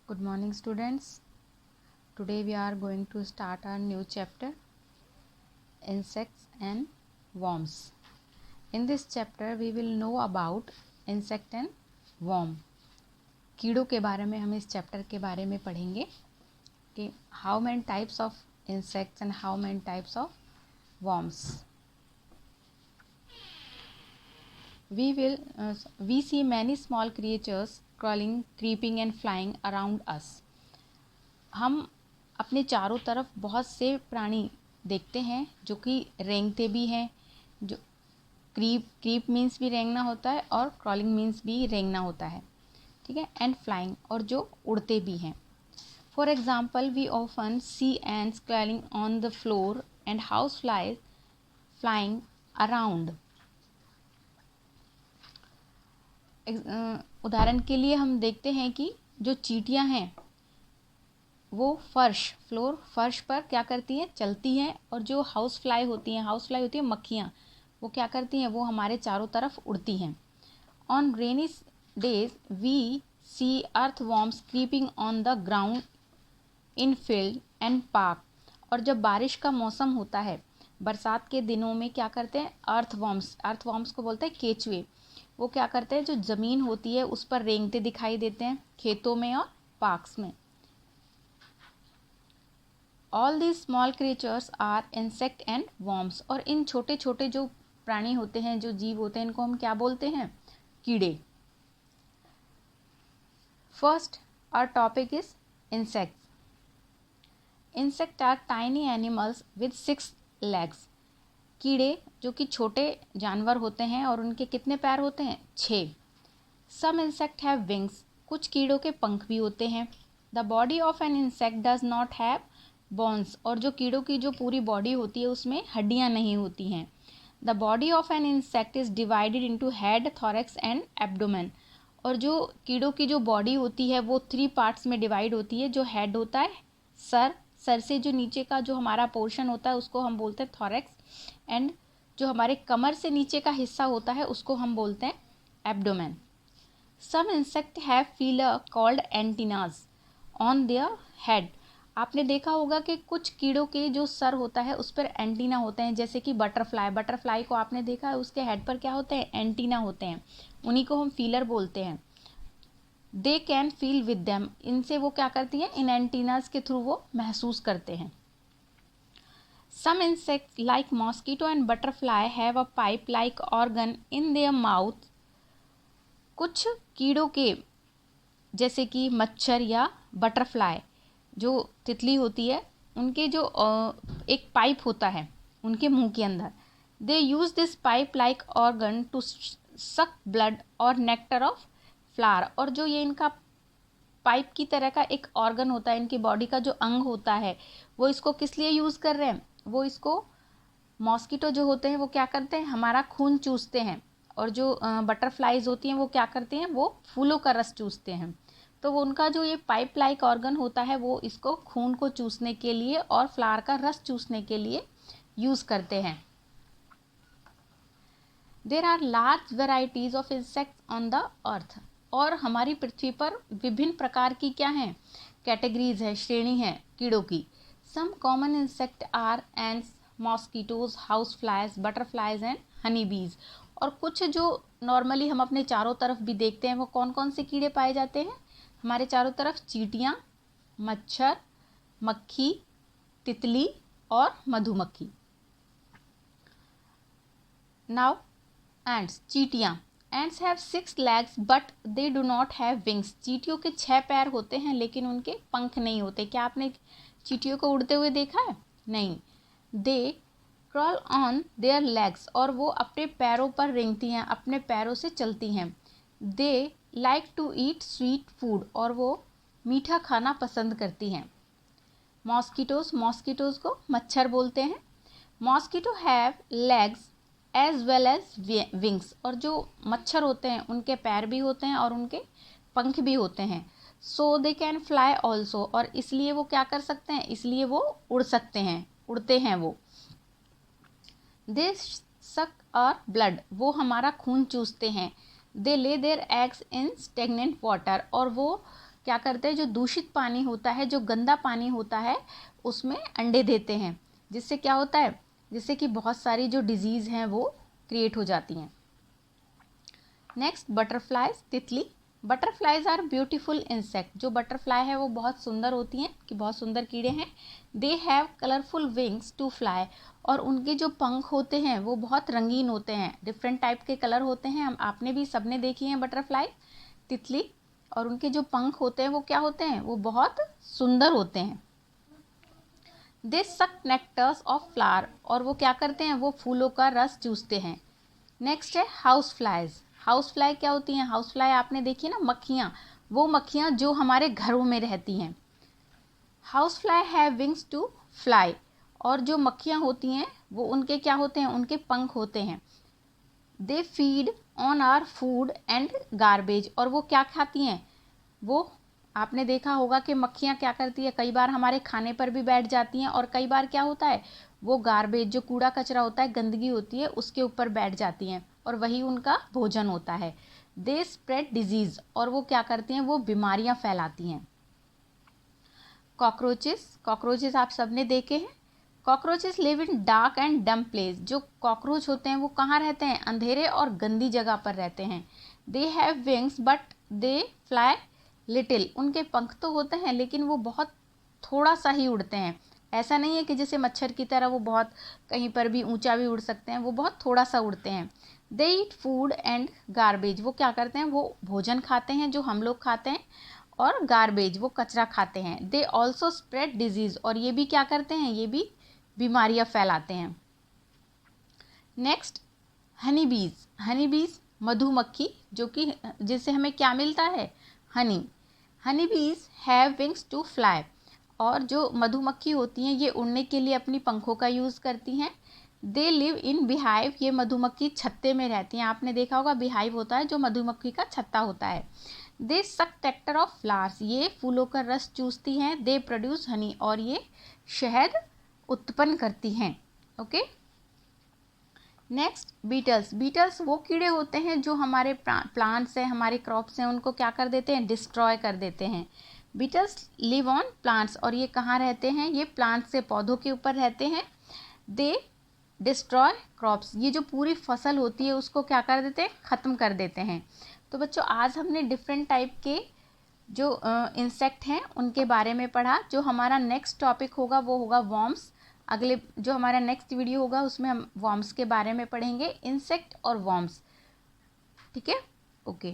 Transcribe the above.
Good morning, students. Today we are going to start our new chapter, Insects and Worms. In this chapter we will know about insect and worm. कीड़ों के बारे में हम इस chapter के बारे में पढ़ेंगे कि how many types of insects and how many types of worms. We see many small creatures crawling, creeping and flying around us. हम अपने चारों तरफ बहुत से प्राणी देखते हैं जो कि रेंगते भी हैं, जो क्रीप मीन्स भी रेंगना होता है और क्रॉलिंग मीन्स भी रेंगना होता है, ठीक है, एंड फ्लाइंग और जो उड़ते भी हैं. For example we often see ants crawling on the floor and house flies flying around. उदाहरण के लिए हम देखते हैं कि जो चींटियां हैं वो फर्श पर क्या करती हैं, चलती हैं, और जो हाउस फ्लाई होती हैं मक्खियाँ, वो क्या करती हैं, वो हमारे चारों तरफ उड़ती हैं. On rainy days we see earthworms creeping on the ground in field and park. और जब बारिश का मौसम होता है, बरसात के दिनों में क्या करते हैं, अर्थवॉर्म्स को बोलते हैं केचुए. वो क्या करते हैं, जो ज़मीन होती है उस पर रेंगते दिखाई देते हैं खेतों में और पार्क्स में. All these small creatures are insect and worms. और इन छोटे छोटे जो प्राणी होते हैं, जो जीव होते हैं, इनको हम क्या बोलते हैं, कीड़े. First our topic is insects. Insect are tiny animals with 6 legs. कीड़े जो कि छोटे जानवर होते हैं और उनके कितने पैर होते हैं, 6. Some insect have wings. कुछ कीड़ों के पंख भी होते हैं. The body of an insect does not have bones. और जो कीड़ों की जो पूरी बॉडी होती है उसमें हड्डियां नहीं होती हैं. The body of an insect is divided into head, thorax and abdomen. और जो कीड़ों की जो बॉडी होती है वो 3 पार्ट्स में डिवाइड होती है. जो हेड होता है, सर से जो नीचे का जो हमारा पोर्शन होता है उसको हम बोलते हैं थॉरैक्स, एंड जो हमारे कमर से नीचे का हिस्सा होता है उसको हम बोलते हैं abdomen. Some insect have feeler called antennas on their head. आपने देखा होगा कि कुछ कीड़ों के जो सर होता है उस पर एंटीना होते हैं, जैसे कि बटरफ्लाई को आपने देखा है, उसके हेड पर क्या होते हैं, एंटीना होते हैं. उन्हीं को हम फीलर बोलते हैं. They can feel with them. इनसे वो क्या करती हैं, इन एंटीनाज के थ्रू वो महसूस करते हैं. Some insects like mosquito and butterfly have a pipe like organ in their mouth. कुछ कीड़ों के जैसे कि मच्छर या बटरफ्लाई, जो तितली होती है, उनके जो एक पाइप होता है उनके मुंह के अंदर. They use this pipe like organ to suck blood और नेक्टर ऑफ फ्लावर. और जो ये इनका पाइप की तरह का एक ऑर्गन होता है, इनकी बॉडी का जो अंग होता है, वो इसको किस लिए यूज़ कर रहे हैं, वो इसको मॉस्किटो जो होते हैं वो क्या करते हैं, हमारा खून चूसते हैं. और जो बटरफ्लाइज होती हैं वो क्या करते हैं, वो फूलों का रस चूसते हैं. तो वो उनका जो ये पाइप लाइक ऑर्गन होता है वो इसको खून को चूसने के लिए और फ्लावर का रस चूसने के लिए यूज़ करते हैं. There are large varieties of insects on the earth. और हमारी पृथ्वी पर विभिन्न प्रकार की क्या हैं, कैटेगरीज है, श्रेणी है कीड़ों की. Some common insect are ants, mosquitoes, house flies, butterflies and honey bees. और कुछ जो नॉर्मली हम अपने चारों तरफ भी देखते हैं, वो कौन कौन से कीड़े पाए जाते हैं हमारे चारों तरफ, चींटियाँ, मच्छर, मक्खी, तितली और मधुमक्खी. नाउ एंड्स, चींटियाँ. Ends have 6 legs but they do not have wings. चींटियों के 6 पैर होते हैं लेकिन उनके पंख नहीं होते. क्या आपने चींटियों को उड़ते हुए देखा है, नहीं. दे क्रॉल ऑन देयर लेग्स. और वो अपने पैरों पर रेंगती हैं, अपने पैरों से चलती हैं. They like to eat sweet food. और वो मीठा खाना पसंद करती हैं. मॉस्किटोज को मच्छर बोलते हैं. Mosquito have legs as well as wings. और जो मच्छर होते हैं उनके पैर भी होते हैं और उनके पंख भी होते हैं. सो दे कैन फ्लाई ऑल्सो. और इसलिए वो क्या कर सकते हैं, इसलिए वो उड़ सकते हैं, उड़ते हैं वो. दे सक आवर ब्लड. वो हमारा खून चूसते हैं. They lay their eggs in stagnant water. और वो क्या करते हैं, जो दूषित पानी होता है, जो गंदा पानी होता है, उसमें अंडे देते हैं, जिससे क्या होता है, जिससे कि बहुत सारी जो डिजीज़ हैं वो क्रिएट हो जाती हैं। नेक्स्ट, बटरफ्लाइज, तितली। Butterflies are beautiful insect. जो बटरफ्लाई है वो बहुत सुंदर होती हैं, कि बहुत सुंदर कीड़े हैं। They have colourful wings to fly. और उनके जो पंख होते हैं वो बहुत रंगीन होते हैं, डिफरेंट टाइप के कलर होते हैं। हम आपने भी सबने देखी हैं बटरफ्लाई, तितली। और उनके जो पंख होते हैं वो क्या होते हैं, वो बहुत सुंदर होते हैं। दे सक नेक्टर्स ऑफ फ्लावर। और वो क्या करते हैं, वो फूलों का रस चूसते हैं। नेक्स्ट है हाउस फ्लाइज। हाउस फ्लाई क्या होती हैं, हाउस फ्लाई आपने देखी ना, मक्खियाँ, वो मक्खियाँ जो हमारे घरों में रहती हैं। House fly have wings to fly. और जो मक्खियाँ होती हैं वो उनके क्या होते हैं, उनके पंख होते हैं। They feed on our food and garbage. और वो क्या खाती हैं, वो आपने देखा होगा कि मक्खियाँ क्या करती है, कई बार हमारे खाने पर भी बैठ जाती हैं, और कई बार क्या होता है, वो गार्बेज, जो कूड़ा कचरा होता है, गंदगी होती है, उसके ऊपर बैठ जाती हैं, और वही उनका भोजन होता है। They spread disease. और वो क्या करती हैं, वो बीमारियाँ फैलाती हैं। कॉकरोचेस। कॉकरोचेस आप सबने देखे हैं। Cockroaches live in dark and डम प्लेस। जो कॉकरोच होते हैं वो कहाँ रहते हैं, अंधेरे और गंदी जगह पर रहते हैं। They have wings but they fly little. उनके पंख तो होते हैं लेकिन वो बहुत थोड़ा सा ही उड़ते हैं। ऐसा नहीं है कि जैसे मच्छर की तरह वो बहुत कहीं पर भी ऊंचा भी उड़ सकते हैं, वो बहुत थोड़ा सा उड़ते हैं। दे ईट फूड एंड गार्बेज। वो क्या करते हैं, वो भोजन खाते हैं जो हम लोग खाते हैं, और गार्बेज, वो कचरा खाते हैं। They also spread disease. और ये भी क्या करते हैं, ये भी बीमारियाँ फैलाते हैं। नेक्स्ट, हनी बीज। हनी बीज मधुमक्खी, जो कि जिससे हमें क्या मिलता है, हनी। हनी बीज हैव विंग्स टू फ्लाई। और जो मधुमक्खी होती हैं ये उड़ने के लिए अपनी पंखों का यूज़ करती हैं। They live in beehive. ये मधुमक्खी छत्ते में रहती हैं। आपने देखा होगा बिहाइव होता है जो मधुमक्खी का छत्ता होता है। दे सक टेक्टर ऑफ फ्लावर्स। ये फूलों का रस चूसती हैं। They produce Honey. और ये शहद उत्पन्न करती हैं। ओके। Next, Beatles. बीटल्स वो कीड़े होते हैं जो हमारे प्लांट्स हैं, हमारे क्रॉप्स हैं, उनको क्या कर देते हैं, डिस्ट्रॉय कर देते हैं। Beetles live on plants. और ये कहाँ रहते हैं, ये प्लांट्स से पौधों के ऊपर रहते हैं। दे डिस्ट्रॉय क्रॉप्स। ये जो पूरी फसल होती है उसको क्या कर देते हैं, ख़त्म कर देते हैं। तो बच्चों आज हमने डिफरेंट टाइप के जो इंसेक्ट हैं उनके बारे में पढ़ा। जो हमारा नेक्स्ट टॉपिक होगा वो होगा वॉर्म्स। अगले जो हमारा नेक्स्ट वीडियो होगा उसमें हम वॉर्म्स के बारे में पढ़ेंगे, इंसेक्ट और वॉर्म्स। ठीक है, ओके।